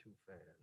too fast.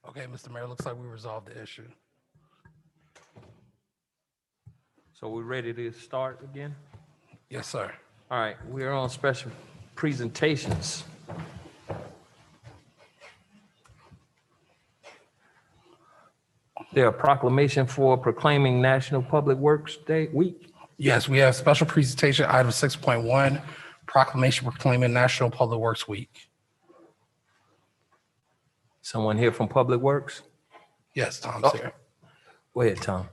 Okay, Mr. Mayor, looks like we resolved the issue. So we're ready to start again? Yes, sir. All right, we're on special presentations. There a proclamation for proclaiming National Public Works Day week. Yes, we have special presentation item 6.1, proclamation proclaiming National Public Works Week. Someone here from Public Works? Yes, Tom's here. Go ahead, Tom.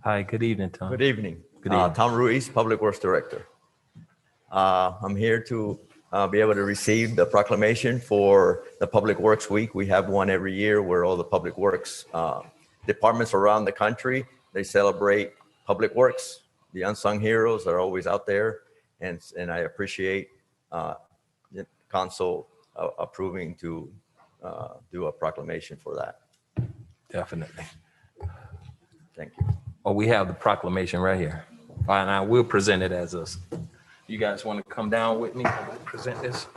Hi, good evening, Tom. Good evening. Good evening. Tom Ruiz, Public Works Director. I'm here to be able to receive the proclamation for the Public Works Week. We have one every year where all the Public Works departments around the country, they celebrate Public Works. The unsung heroes are always out there, and I appreciate the council approving to do a proclamation for that. Definitely. Thank you. Oh, we have the proclamation right here. All right, now we'll present it as us. You guys want to come down with me and present this?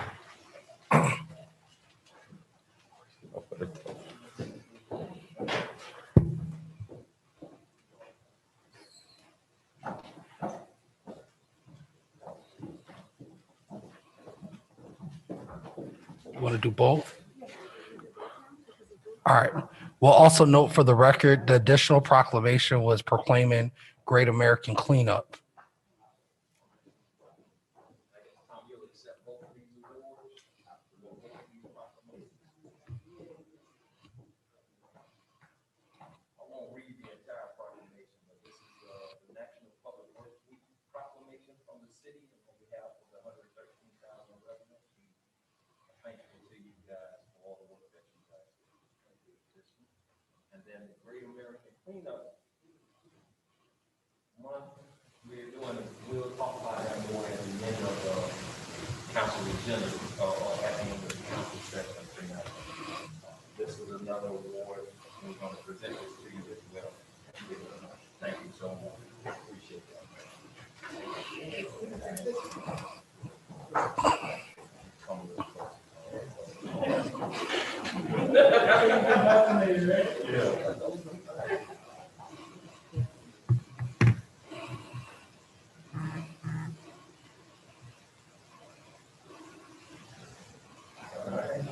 You want to do both? All right. We'll also note for the record, the additional proclamation was proclaiming Great American Cleanup. And then the Great American cleanup month we're doing, we'll talk about that more at the end of the council agenda, or at the end of the council session tonight. This is another award, and we're going to present this to you as well. Thank you so much. Appreciate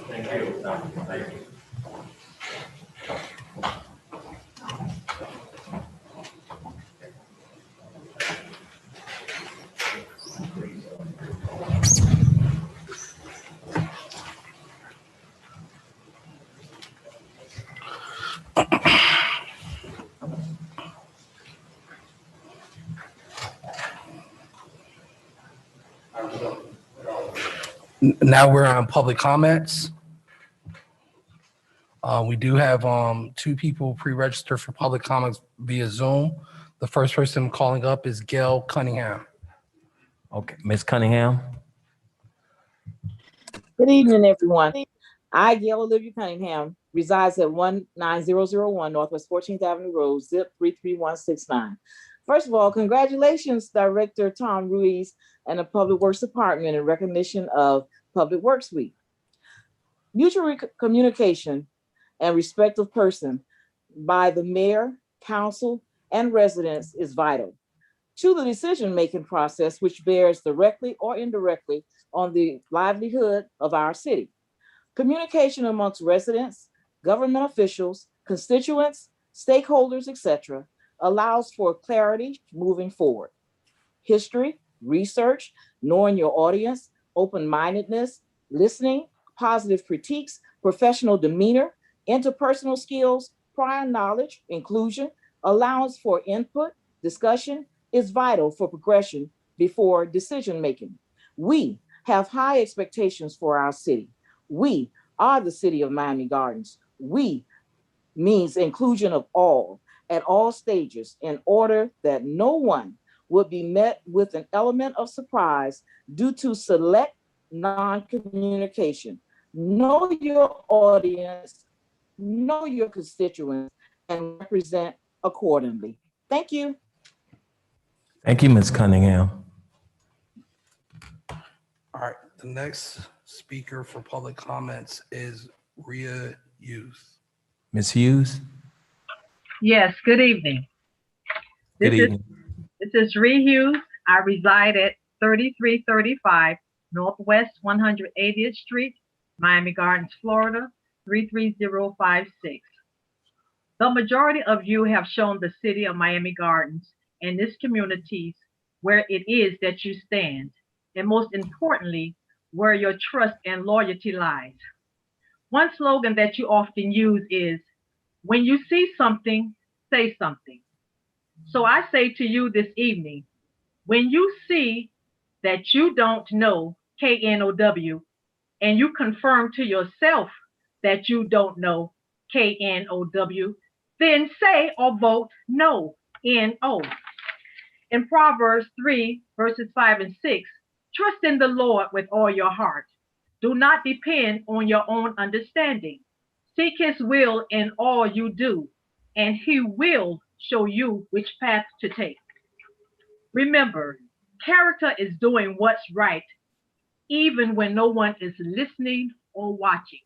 Thank you. Thank you. Now we're on public comments. We do have two people pre-registered for public comments via Zoom. The first person calling up is Gail Cunningham. Okay, Ms. Cunningham. Good evening, everyone. I, Gail Olivia Cunningham, resides at 19001 Northwest 14th Avenue Road, zip 33169. First of all, congratulations, Director Tom Ruiz and the Public Works Department in recognition of Public Works Week. Mutual communication and respect of person by the mayor, council, and residents is vital to the decision-making process, which bears directly or indirectly on the livelihood of our city. Communication amongst residents, government officials, constituents, stakeholders, etc., allows for clarity moving forward. History, research, knowing your audience, open-mindedness, listening, positive critiques, professional demeanor, interpersonal skills, prior knowledge, inclusion, allowance for input, discussion is vital for progression before decision-making. We have high expectations for our city. We are the city of Miami Gardens. We means inclusion of all at all stages in order that no one would be met with an element of surprise due to select non-communication. Know your audience, know your constituents, and represent accordingly. Thank you. Thank you, Ms. Cunningham. All right, the next speaker for public comments is Rhea Hughes. Ms. Hughes. Yes, good evening. Good evening. This is Rhea Hughes. I reside at 3335 Northwest 180th Street, Miami Gardens, Florida, 33056. The majority of you have shown the city of Miami Gardens and its communities where it is that you stand, and most importantly, where your trust and loyalty lies. One slogan that you often use is, when you see something, say something. So I say to you this evening, when you see that you don't know KNOW, and you confirm to yourself that you don't know KNOW, then say or vote no, N-O. In Proverbs 3, verses 5 and 6, trust in the Lord with all your heart. Do not depend on your own understanding. Seek his will in all you do, and he will show you which path to take. Remember, character is doing what's right, even when no one is listening or watching.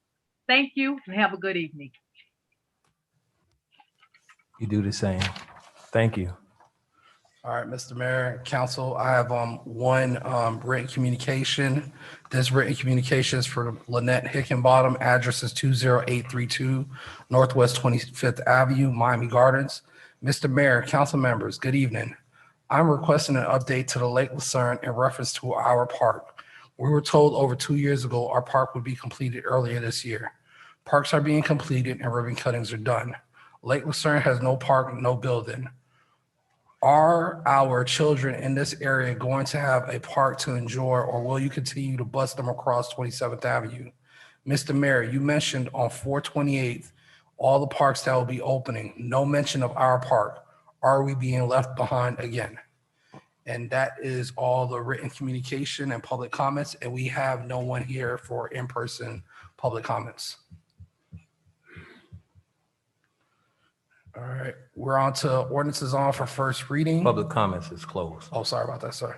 Thank you, and have a good evening. You do the same. Thank you. All right, Mr. Mayor, Council, I have one written communication. This written communication is for Lynette Hickenbottom. Address is 20832 Northwest 25th Avenue, Miami Gardens. Mr. Mayor, council members, good evening. I'm requesting an update to the Lake Lucerne in reference to our park. We were told over 2 years ago our park would be completed earlier this year. Parks are being completed and ribbon cuttings are done. Lake Lucerne has no park, no building. Are our children in this area going to have a park to enjoy, or will you continue to bus them across 27th Avenue? Mr. Mayor, you mentioned on 4/28 all the parks that will be opening. No mention of our park. Are we being left behind again? And that is all the written communication and public comments, and we have no one here for in-person public comments. All right, we're on to ordinances on for first reading. Public comments is closed. Oh, sorry about that, sir.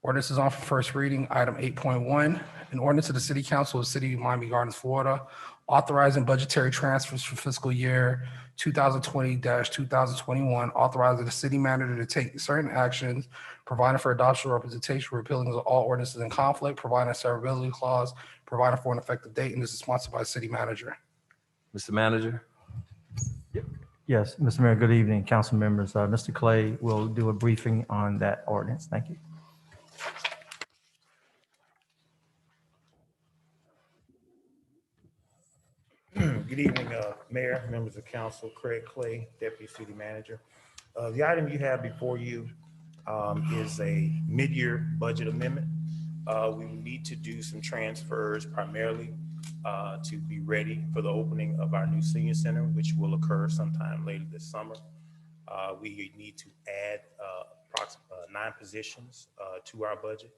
Ordinance is on for first reading. Item 8.1, an ordinance of the City Council of the City of Miami Gardens, Florida, authorizing budgetary transfers for fiscal year 2020-2021, authorizing the city manager to take certain actions, providing for adoption representation, repealing of all ordinances in conflict, providing a severability clause, providing for an effective date, and this is sponsored by the city manager. Mr. Manager? Yes, Mr. Mayor, good evening, council members. Mr. Clay will do a briefing on that ordinance. Thank you. Good evening, Mayor, members of council, Craig Clay, Deputy City Manager. The item you have before you is a mid-year budget amendment. We need to do some transfers primarily to be ready for the opening of our new senior center, which will occur sometime later this summer. We need to add approximately 9 positions to our budget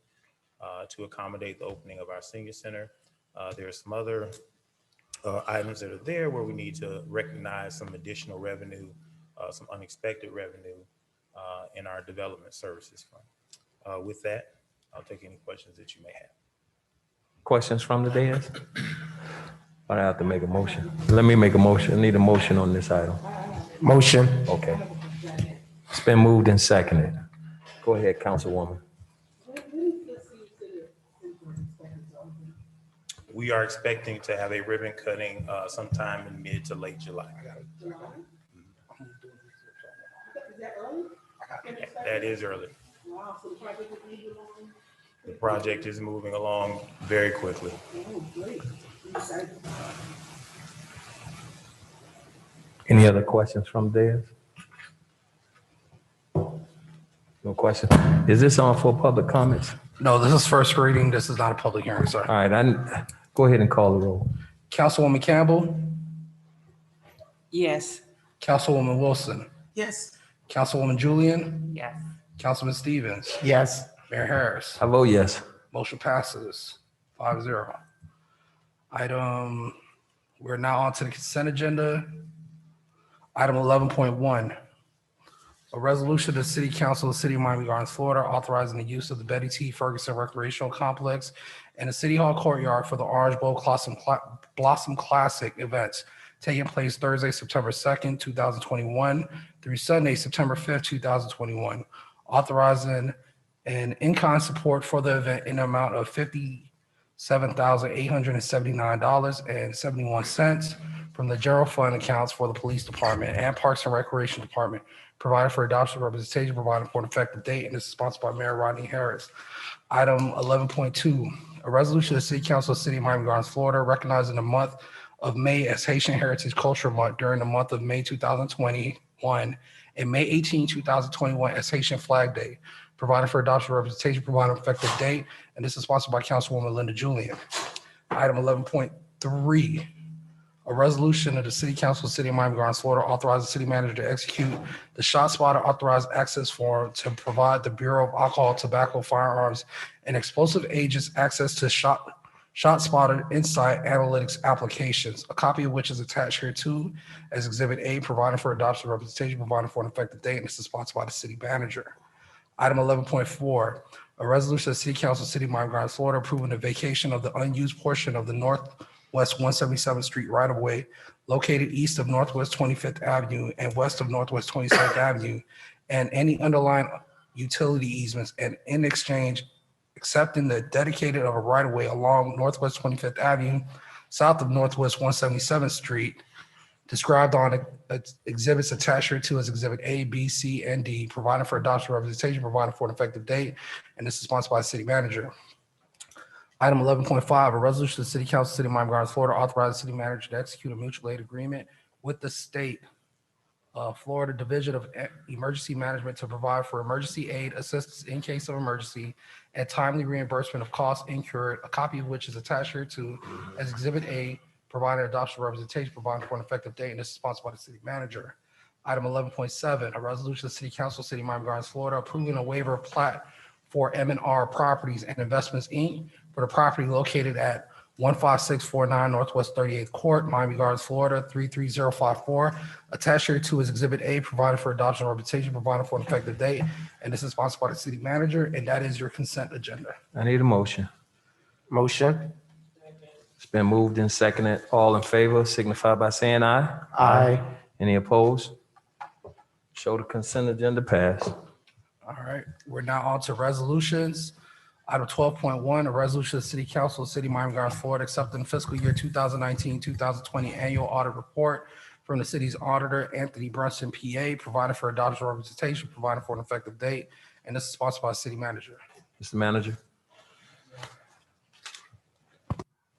to accommodate the opening of our senior center. There are some other items that are there where we need to recognize some additional revenue, some unexpected revenue in our development services fund. With that, I'll take any questions that you may have. Questions from the dais? I have to make a motion. Let me make a motion. I need a motion on this item. Motion. Okay. It's been moved and seconded. Go ahead, Councilwoman. We are expecting to have a ribbon cutting sometime in mid to late July. That is early. The project is moving along very quickly. Any other questions from the dais? No question. Is this on for public comments? No, this is first reading. This is not a public hearing, sir. All right, go ahead and call the roll. Councilwoman Campbell, Yes. Councilwoman Wilson, Yes. Councilwoman Julian, Yes. Councilman Stevens, Yes. Mayor Harris. I vote yes. Motion passes 5-0. We're now on to the consent agenda. Item 11.1, a resolution of the City Council of the City of Miami Gardens, Florida, authorizing the use of the Betty T. Ferguson Recreational Complex and the City Hall courtyard for the Orange Bowl Blossom Classic events taking place Thursday, September 2nd, 2021 through Sunday, September 5th, 2021. Authorizing an in-kind support for the event in the amount of $57,879.71 from the general fund accounts for the police department and Parks and Recreation Department, provided for adoption representation, providing for an effective date, and this is sponsored by Mayor Rodney Harris. Item 11.2, a resolution of the City Council of the City of Miami Gardens, Florida, recognizing the month of May as Haitian Heritage Culture Month during the month of May 2021 and May 18, 2021 as Haitian Flag Day, providing for adoption representation, providing an effective date, and this is sponsored by Councilwoman Linda Julian. Item 11.3, a resolution of the City Council of the City of Miami Gardens, Florida, authorizing the city manager to execute the shot spotter authorized access form to provide the Bureau of Alcohol, Tobacco, Firearms, and Explosive Agents access to shot spotter insight analytics applications, a copy of which is attached here too as Exhibit A, providing for adoption representation, providing for an effective date, and this is sponsored by the city manager. Item 11.4, a resolution of the City Council of the City of Miami Gardens, Florida, approving the vacation of the unused portion of the Northwest 177th Street right-of-way located east of Northwest 25th Avenue and west of Northwest 22nd Avenue, and any underlying utility easements, and in exchange, accepting the dedicated of a right-of-way along Northwest 25th Avenue, south of Northwest 177th Street, described on exhibits attached here to as Exhibit A, B, C, and D, providing for adoption representation, providing for an effective date, and this is sponsored by the city manager. Item 11.5, a resolution of the City Council of the City of Miami Gardens, Florida, authorizing the city manager to execute a mutual aid agreement with the state Florida Division of Emergency Management to provide for emergency aid assistance in case of emergency and timely reimbursement of costs incurred, a copy of which is attached here to as Exhibit A, providing adoption representation, providing for an effective date, and this is sponsored by the city manager. Item 11.7, a resolution of the City Council, City of Miami Gardens, Florida, approving a waiver of plat for M&R Properties and Investments, Inc. for the property located at 15649 Northwest 38th Court, Miami Gardens, Florida, 33054. Attached here to is Exhibit A, provided for adoption representation, provided for an effective date, and this is sponsored by the city manager, and that is your consent agenda. I need a motion. Motion. It's been moved and seconded. All in favor signify by saying aye. Aye. Any opposed? Show the consent agenda pass. All right, we're now on to resolutions. Item 12.1, a resolution of the City Council of the City of Miami Gardens, Florida, accepting fiscal year 2019-2020 annual audit report from the city's auditor, Anthony Brunson, PA, providing for adoption representation, providing for an effective date, and this is sponsored by the city manager. Mr. Manager.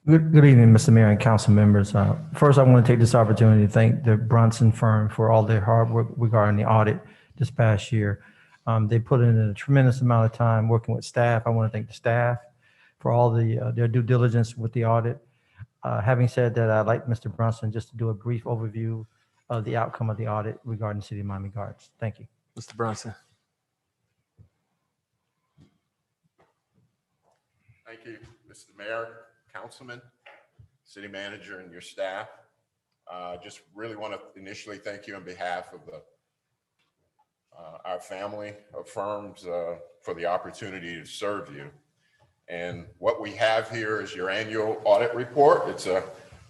Good evening, Mr. Mayor and council members. First, I want to take this opportunity to thank the Brunson firm for all their hard work regarding the audit this past year. They put in a tremendous amount of time working with staff. I want to thank the staff for all their due diligence with the audit. Having said that, I'd like Mr. Brunson just to do a brief overview of the outcome of the audit regarding the City of Miami Gardens. Thank you. Mr. Brunson. Thank you, Mr. Mayor, Councilman, City Manager, and your staff. Just really want to initially thank you on behalf of our family of firms for the opportunity to serve you. And what we have here is your annual audit report. It's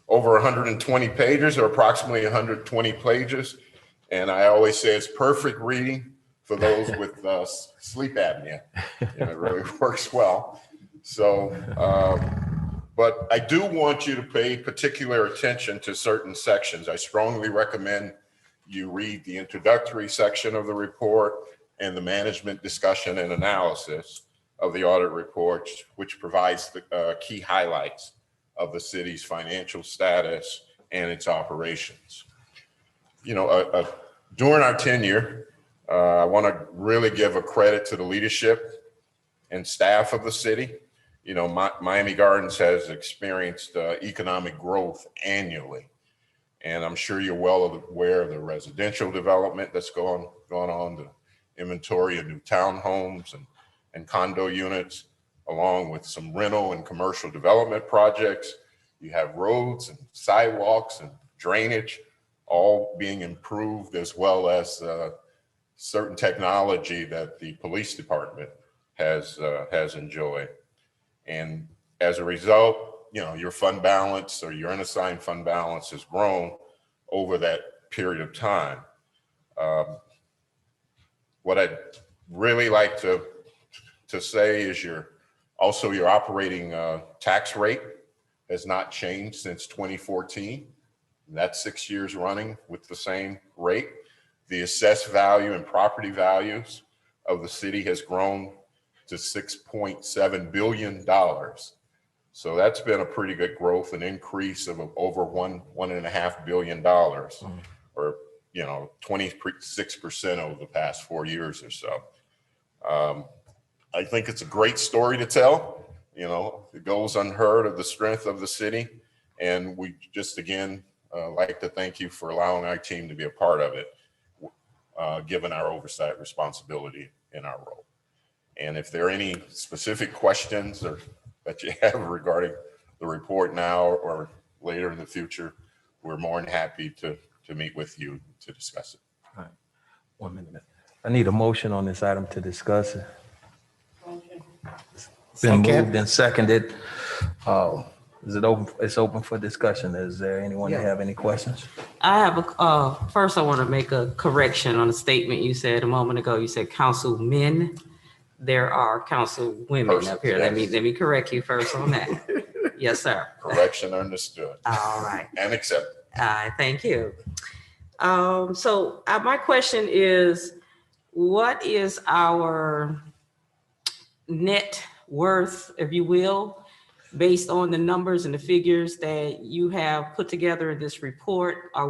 over 120 pages, or approximately 120 pages. And I always say it's perfect reading for those with sleep apnea. It really works well. So, but I do want you to pay particular attention to certain sections. I strongly recommend you read the introductory section of the report and the management discussion and analysis of the audit report, which provides the key highlights of the city's financial status and its operations. You know, during our tenure, I want to really give a credit to the leadership and staff of the city. You know, Miami Gardens has experienced economic growth annually. And I'm sure you're well aware of the residential development that's going on, the inventory of new townhomes and condo units, along with some rental and commercial development projects. You have roads and sidewalks and drainage all being improved, as well as certain technology that the police department has enjoyed. And as a result, you know, your fund balance or your unassigned fund balance has grown over that period of time. What I'd really like to say is your operating tax rate has not changed since 2014. That's 6 years running with the same rate. The assessed value and property values of the city has grown to $6.7 billion. So that's been a pretty good growth, an increase of over $1.5 billion, or, you know, 26% over the past 4 years or so. I think it's a great story to tell. You know, it goes unheard of the strength of the city. And we just, again, like to thank you for allowing our team to be a part of it, given our oversight responsibility in our role. And if there are any specific questions or that you have regarding the report now or later in the future, we're more than happy to meet with you to discuss it. All right. 1 minute. I need a motion on this item to discuss it. It's been moved and seconded. Is it open? It's open for discussion. Is there anyone that have any questions? I have first I want to make a correction on a statement you said a moment ago. You said councilmen. There are council women up here. Yes. Let me correct you first on that. Yes, sir. Correction understood. All right. And accepted. Thank you. So my question is, what is our net worth, if you will, based on the numbers and the figures that you have put together in this report? I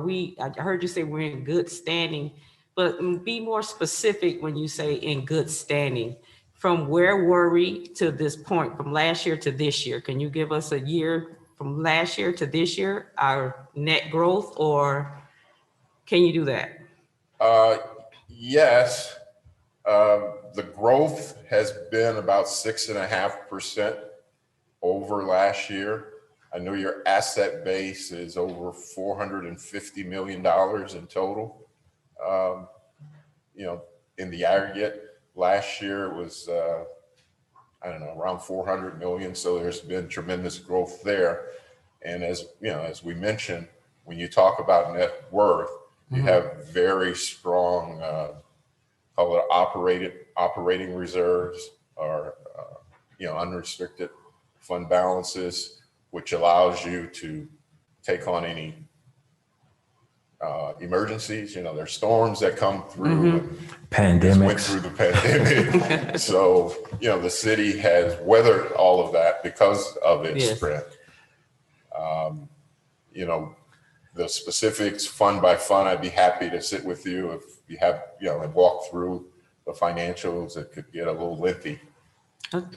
heard you say we're in good standing, but be more specific when you say in good standing. From where were we to this point, from last year to this year? Can you give us a year from last year to this year, our net growth, or can you do that? Yes, the growth has been about 6.5% over last year. I know your asset base is over $450 million in total. You know, in the aggregate, last year it was, I don't know, around 400 million. So there's been tremendous growth there. And as you know, as we mentioned, when you talk about net worth, you have very strong, call it operating reserves, or you know, unrestricted fund balances, which allows you to take on any emergencies. You know, there's storms that come through. Pandemics. Went through the pandemic. So, you know, the city has weathered all of that because of its strength. You know, the specifics fund by fund, I'd be happy to sit with you if you have, you know, and walk through the financials. It could get a little lengthy.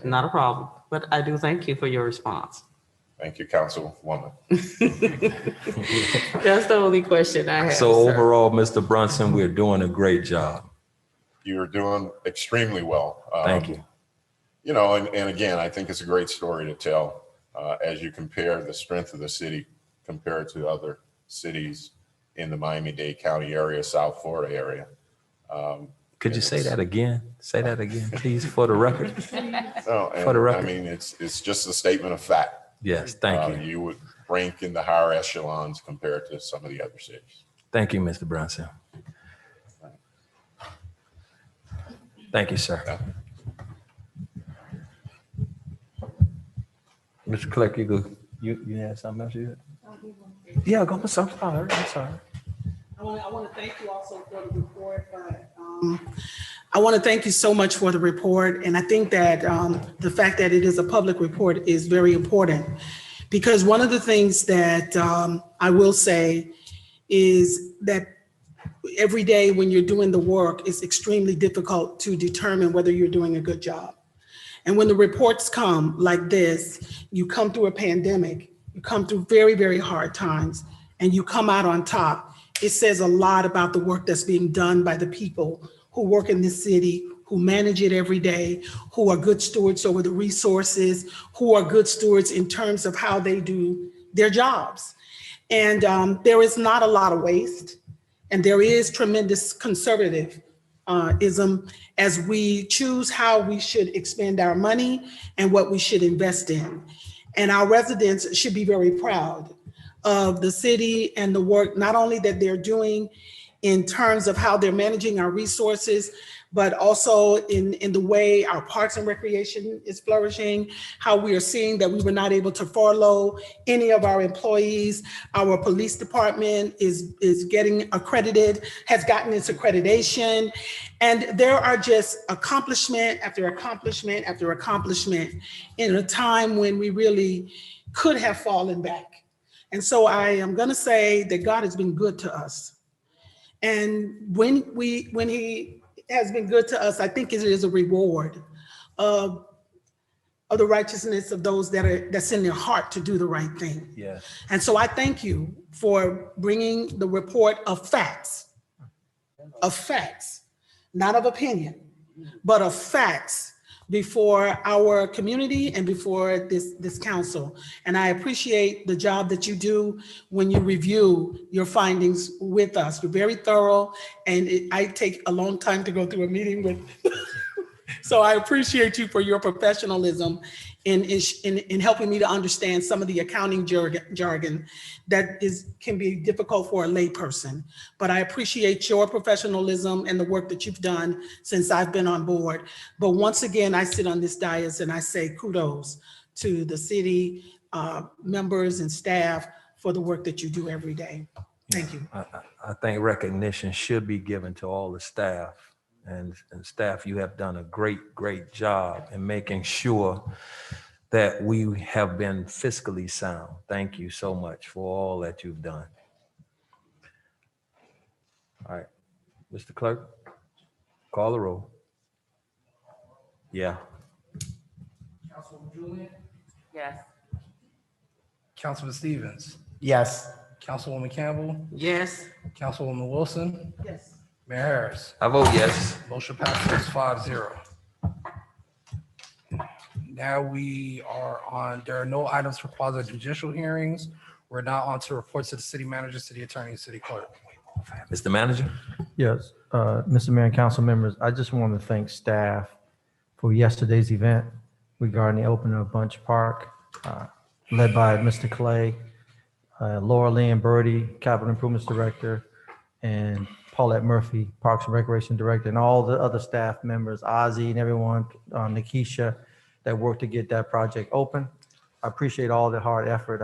Not a problem, but I do thank you for your response. Thank you, Councilwoman. That's the only question I have. So sir. overall, Mr. Brunson, we're doing a great job. You're doing extremely well. Thank you. You know, and again, I think it's a great story to tell as you compare the strength of the city compared to other cities in the Miami-Dade County area, South Florida area. Could you say that again? Say that again, please, for the record. No, For the record. I mean, it's just a statement of fact. Yes, thank you. You would rank in the higher echelons compared to some of the other cities. Thank you, Mr. Brunson. Thank you, sir. Mr. Clerk, you go. You have something else you had? Yeah, go. I'm sorry. I'm sorry. I want to thank you also for the report, but I want to thank you so much for the report. And I think that the fact that it is a public report is very important, because one of the things that I will say is that every day when you're doing the work, it's extremely difficult to determine whether you're doing a good job. And when the reports come like this, you come through a pandemic, you come through very, very hard times, and you come out on top. It says a lot about the work that's being done by the people who work in this city, who manage it every day, who are good stewards over the resources, who are good stewards in terms of how they do their jobs. And there is not a lot of waste, and there is tremendous conservatism as we choose how we should expend our money and what we should invest in. And our residents should be very proud of the city and the work, not only that they're doing in terms of how they're managing our resources, but also in the way our parks and recreation is flourishing, how we are seeing that we were not able to furlough any of our employees. Our police department is getting accredited, has gotten its accreditation. And there are just accomplishment after accomplishment after accomplishment in a time when we really could have fallen back. And so I am going to say that God has been good to us. And when he has been good to us, I think it is a reward of the righteousness of those that's in their heart to do the right thing. Yeah. And so I thank you for bringing the report of facts, not of opinion, but of facts before our community and before this council. And I appreciate the job that you do when you review your findings with us. You're very thorough, and I take a long time to go through a meeting with. So I appreciate you for your professionalism in helping me to understand some of the accounting jargon that can be difficult for a layperson. But I appreciate your professionalism and the work that you've done since I've been on board. But once again, I sit on this dais and I say kudos to the city members and staff for the work that you do every day. Thank you. I think recognition should be given to all the staff. And staff, you have done a great job in making sure that we have been fiscally sound. Thank you so much for all that you've done. All right, Mr. Clerk, call the roll. Yeah. Councilwoman Julian, Yes. Councilman Stevens, Yes. Councilwoman Campbell, Yes. Councilwoman Wilson, Yes. Mayor Harris. I vote yes. Motion passes 5-0. Now we are on, there are no items for quasi judicial hearings. We're now on to reports of the city manager, city attorney, and city clerk. Mr. Manager? Yes, Mr. Mayor and council members, I just want to thank staff for yesterday's event regarding the opening of Bunch Park, led by Mr. Clay, Laura Lynn Birdie, Capital Improvements Director, and Paulette Murphy, Parks and Recreation Director, and all the other staff members, Ozzy and everyone, Nikisha, that worked to get that project open. I appreciate all the hard effort.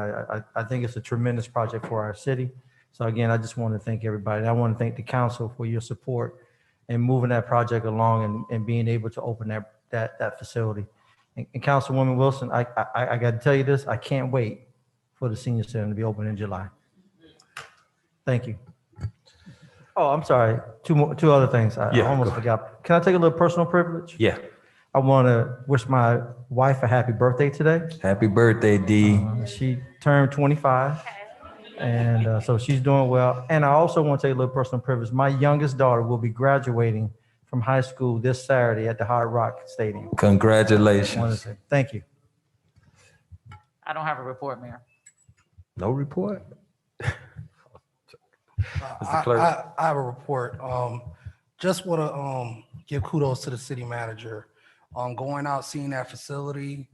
I think it's a tremendous project for our city. So again, I just want to thank everybody. I want to thank the council for your support in moving that project along and being able to open that facility. And Councilwoman Wilson, I got to tell you this, I can't wait for the senior center to be open in July. Thank you. Oh, I'm sorry. Two other things. I almost forgot. Can I take a little personal privilege? Yeah. I want to wish my wife a happy birthday today. Happy birthday, D. She turned 25, and so she's doing well. And I also want to take a little personal privilege. My youngest daughter will be graduating from high school this Saturday at the Hard Rock Stadium. Congratulations. Thank you. I don't have a report, Mayor. No report? I have a report. Just want to give kudos to the city manager. Going out, seeing that facility,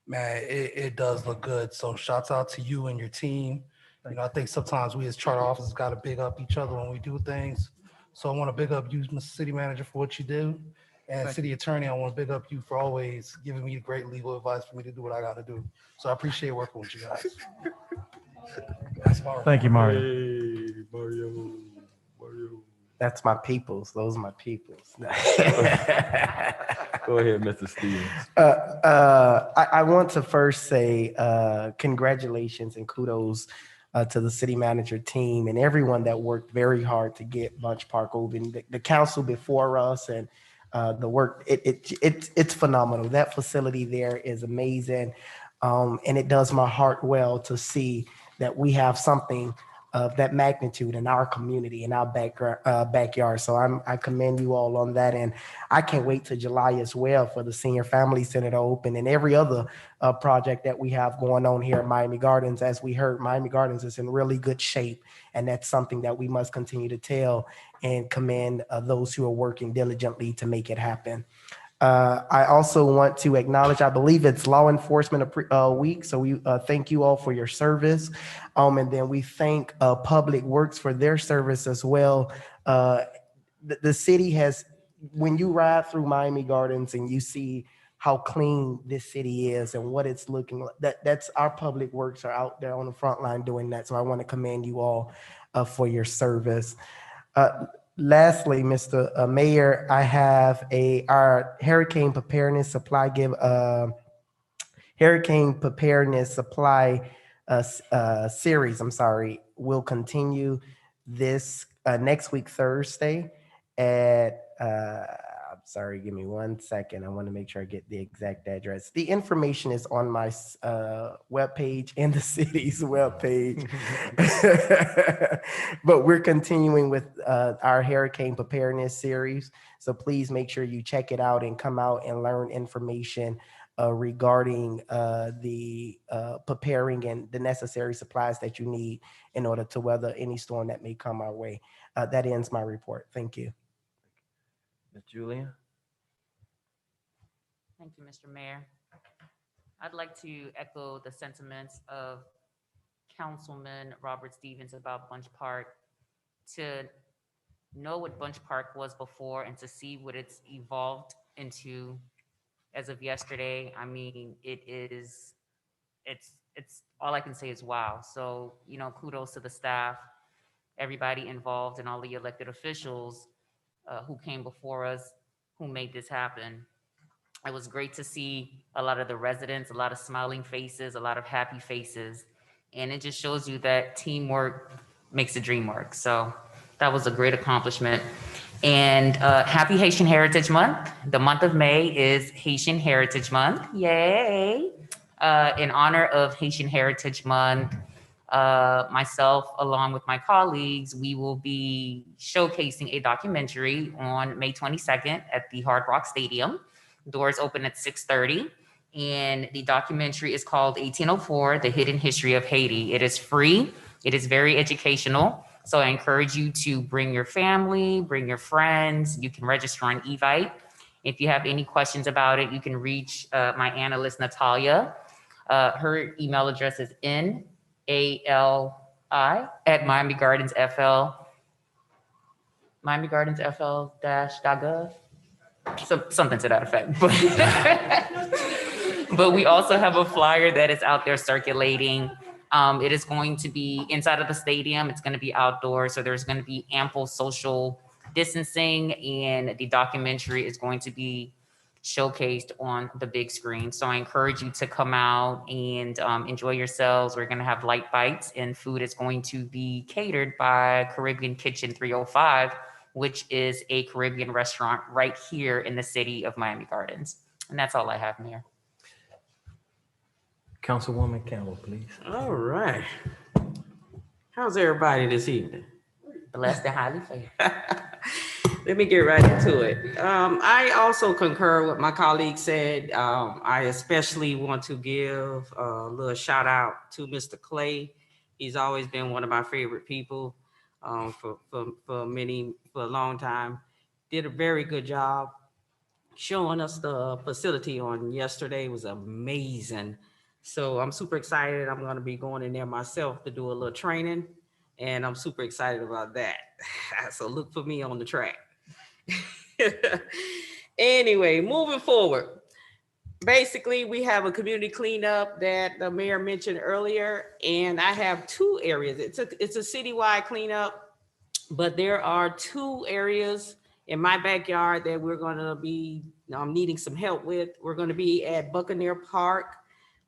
man, it does look good. So shouts out to you and your team. You know, I think sometimes we as charter officers got to big up each other when we do things. So I want to big up you, Mr. City Manager, for what you do. And City Attorney, I want to big up you for always giving me great legal advice for me to do what I got to do. So I appreciate working with you guys. That's my report. Thank you, Mario. Hey, Mario. That's my peoples. Those are my peoples. Go ahead, Mr. Stevens. I want to first say congratulations and kudos to the city manager team and everyone that worked very hard to get Bunch Park open. The council before us and the work, it's phenomenal. That facility there is amazing. And it does my heart well to see that we have something of that magnitude in our community, in our backyard. So I commend you all on that. And I can't wait till July as well for the Senior Family Center to open and every other project that we have going on here at Miami Gardens. As we heard, Miami Gardens is in really good shape. And that's something that we must continue to tell and commend those who are working diligently to make it happen. I also want to acknowledge, I believe it's Law Enforcement Week. So we thank you all for your service. And then we thank Public Works for their service as well. The city has, when you ride through Miami Gardens and you see how clean this city is and what it's looking like, that's our Public Works are out there on the front line doing that. So I want to commend you all for your service. Lastly, Mr. Mayor, I have our hurricane preparedness supply series. Will continue this next week Thursday at give me 1 second. I want to make sure I get the exact address. The information is on my webpage and the city's webpage. But we're continuing with our hurricane preparedness series. So please make sure you check it out and come out and learn information regarding the preparing and the necessary supplies that you need in order to weather any storm that may come our way. That ends my report. Thank you. Ms. Julian? Thank you, Mr. Mayor. I'd like to echo the sentiments of Councilman Robert Stevens about Bunch Park. To know what Bunch Park was before and to see what it's evolved into as of yesterday, I mean, it's all I can say is wow. So, you know, kudos to the staff, everybody involved, and all the elected officials who came before us, who made this happen. It was great to see a lot of the residents, a lot of smiling faces, a lot of happy faces. And it just shows you that teamwork makes the dream work. So that was a great accomplishment. And happy Haitian Heritage Month. The month of May is Haitian Heritage Month. Yay. In honor of Haitian Heritage Month, myself, along with my colleagues, we will be showcasing a documentary on May 22nd at the Hard Rock Stadium. Doors open at 6:30. And the documentary is called 1804, The Hidden History of Haiti. It is free. It is very educational. So I encourage you to bring your family, bring your friends. You can register on Evite. If you have any questions about it, you can reach my analyst, Natalia. Her email address is NALI@MiamiGardensFL, MiamiGardensFL-.gov. Something to that effect. But we also have a flyer that is out there circulating. It is going to be inside of the stadium. It's going to be outdoors. So there's going to be ample social distancing, and the documentary is going to be showcased on the big screen. So I encourage you to come out and enjoy yourselves. We're going to have light bites, and food is going to be catered by Caribbean Kitchen 305, which is a Caribbean restaurant right here in the city of Miami Gardens. And that's all I have, Mayor. Councilwoman Campbell, please. All right. How's everybody this evening? Blessed and highly favored. Let me get right into it. I also concur with what my colleague said. I especially want to give a little shout out to Mr. Clay. He's always been one of my favorite people for a long time. Did a very good job showing us the facility on yesterday. It was amazing. So I'm super excited. I'm going to be going in there myself to do a little training, and I'm super excited about that. So look for me on the track. Anyway, moving forward. Basically, we have a community cleanup that the mayor mentioned earlier, and I have two areas. It's a citywide cleanup, but there are two areas in my backyard that we're going to be needing some help with. We're going to be at Buccaneer Park,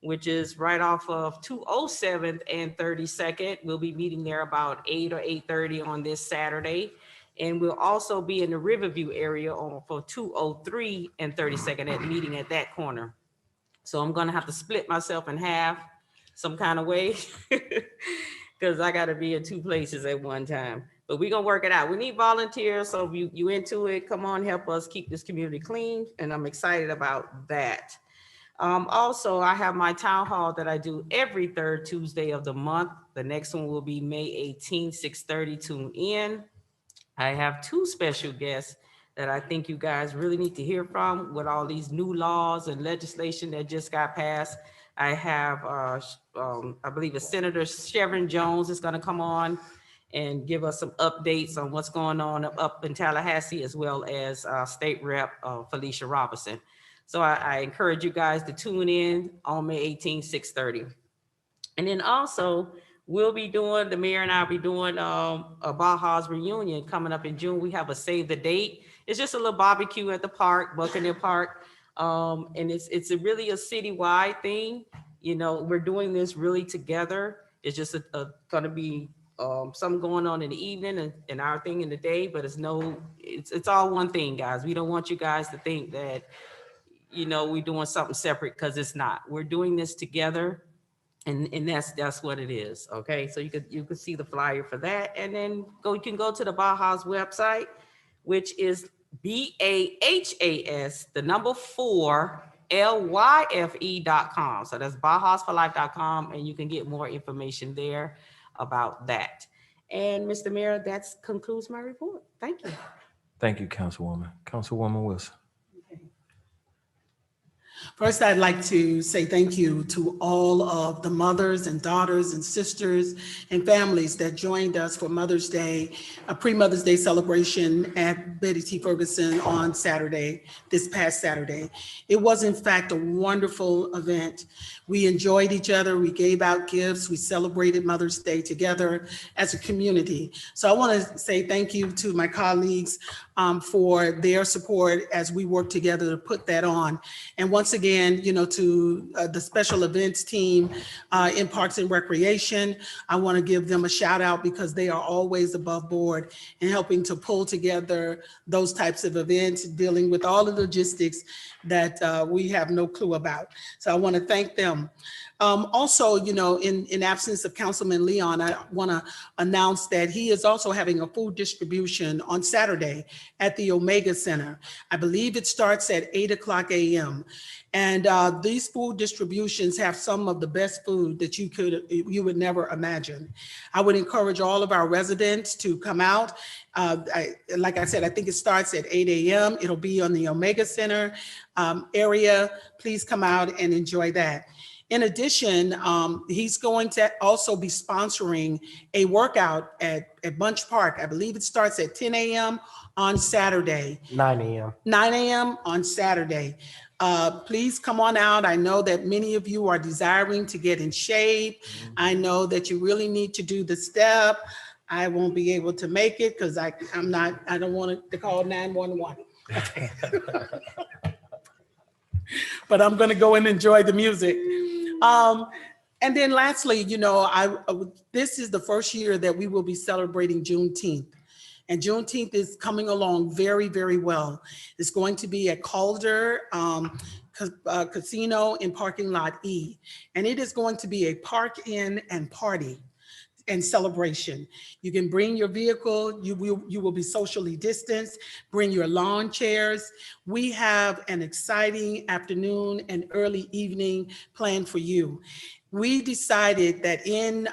which is right off of 207th and 32nd. We'll be meeting there about 8 or 8:30 on this Saturday. And we'll also be in the Riverview area for 203 and 32nd at meeting at that corner. So I'm gonna have to split myself in half some kind of way because I gotta be in two places at one time. But we're gonna work it out. We need volunteers, so if you into it, come on, help us keep this community clean. And I'm excited about that. Also, I have my town hall that I do every third Tuesday of the month. The next one will be May 18th, 6:30. Tune in. I have two special guests that I think you guys really need to hear from with all these new laws and legislation that just got passed. I have, I believe it's Senator Chevron Jones is going to come on and give us some updates on what's going on up in Tallahassee, as well as State Rep Felicia Robinson. So I encourage you guys to tune in on May 18th, 6:30. And then also, the mayor and I will be doing a Baja's reunion coming up in June. We have a save the date. It's just a little barbecue at the park, Buccaneer Park. And it's really a citywide thing. You know, we're doing this really together. It's just gonna be something going on in the evening and our thing in the day, but it's all one thing, guys. We don't want you guys to think that, you know, we're doing something separate, because it's not. We're doing this together. And that's what it is. Okay, so you could see the flyer for that, and then you can go to the Baja's website, which is BAHAS 4LYFE.com. So that's BajasForLife.com, and you can get more information there about that. And Mr. Mayor, that concludes my report. Thank you. Thank you, Councilwoman. Councilwoman Wilson. First, I'd like to say thank you to all of the mothers and daughters and sisters and families that joined us for Mother's Day, a pre-Mother's Day celebration at Betty T. Ferguson on this past Saturday. It was in fact a wonderful event. We enjoyed each other, we gave out gifts, we celebrated Mother's Day together as a community. So I want to say thank you to my colleagues for their support as we work together to put that on. And once again, you know, to the special events team in Parks and Recreation, I want to give them a shout out, because they are always above board in helping to pull together those types of events, dealing with all the logistics, that we have no clue about. So I want to thank them. Also, you know, in absence of Councilman Leon, I want to announce that he is also having a food distribution on Saturday at the Omega Center. I believe it starts at 8:00 a.m. And these food distributions have some of the best food that you would never imagine. I would encourage all of our residents to come out. Like I said, I think it starts at 8 a.m. It'll be on the Omega Center area. Please come out and enjoy that. In addition, he's going to also be sponsoring a workout at Bunch Park. I believe it starts at 10 a.m. on Saturday. 9 a.m. 9 a.m. on Saturday. Please come on out. I know that many of you are desiring to get in shape. I know that you really need to do the step. I won't be able to make it because I don't want to call 911. But I'm going to go and enjoy the music. And then lastly, you know, this is the first year that we will be celebrating Juneteenth. And Juneteenth is coming along very, very well. It's going to be at Calder Casino in parking lot E. And it is going to be a park in and party and celebration. You can bring your vehicle, you will be socially distanced, bring your lawn chairs. We have an exciting afternoon and early evening planned for you. We decided that in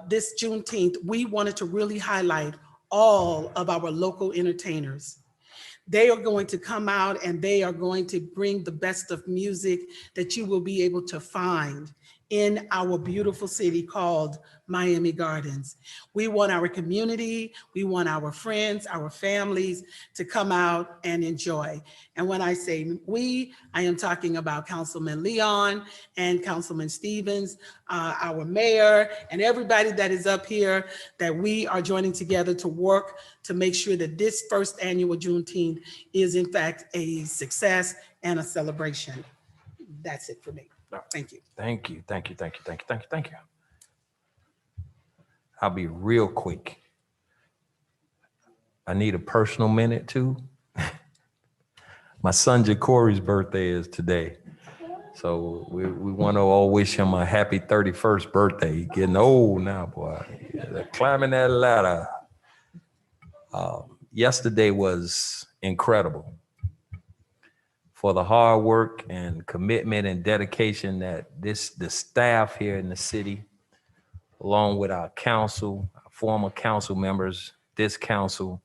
this Juneteenth, we wanted to really highlight all of our local entertainers. They are going to come out and they are going to bring the best of music that you will be able to find in our beautiful city called Miami Gardens. We want our community, we want our friends, our families to come out and enjoy. And when I say we, I am talking about Councilman Leon and Councilman Stevens, our mayor, and everybody that is up here, that we are joining together to work to make sure that this first annual Juneteenth is in fact a success and a celebration. That's it for me. Thank you. Thank you, thank you, thank you, thank you, thank you, thank you. I'll be real quick. I need a personal minute too. My son Ja'Cory's birthday is today. So we want to all wish him a happy 31st birthday. He's getting old now, boy. Climbing that ladder. Yesterday was incredible. For the hard work and commitment and dedication that the staff here in the city, along with our council, our former council members, this council,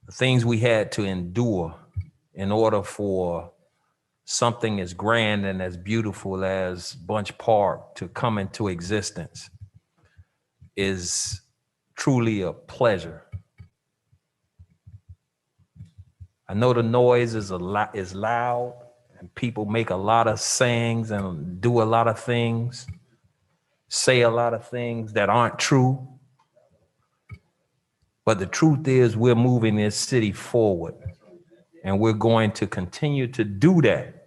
the things we had to endure in order for something as grand and as beautiful as Bunch Park to come into existence is truly a pleasure. I know the noise is loud and people make a lot of sayings and do a lot of things, say a lot of things that aren't true. But the truth is we're moving this city forward and we're going to continue to do that.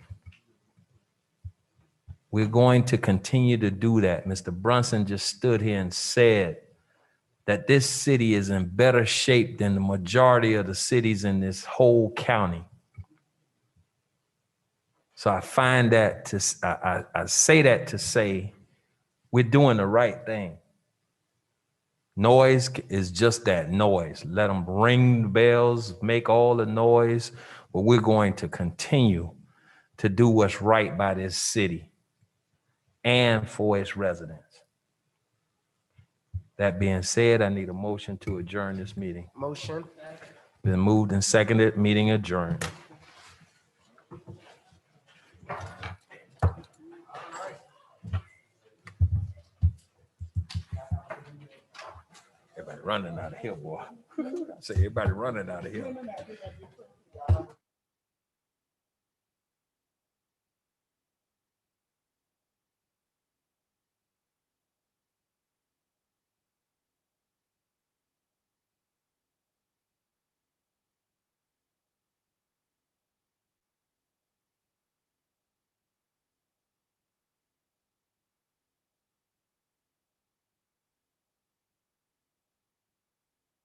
We're going to continue to do that. Mr. Brunson just stood here and said that this city is in better shape than the majority of the cities in this whole county. So I find that I say that to say we're doing the right thing. Noise is just that, noise. Let them ring the bells, make all the noise, but we're going to continue to do what's right by this city and for its residents. That being said, I need a motion to adjourn this meeting. Motion. Been moved and seconded, meeting adjourned. Everybody running out of here, boy. I say everybody running out of here.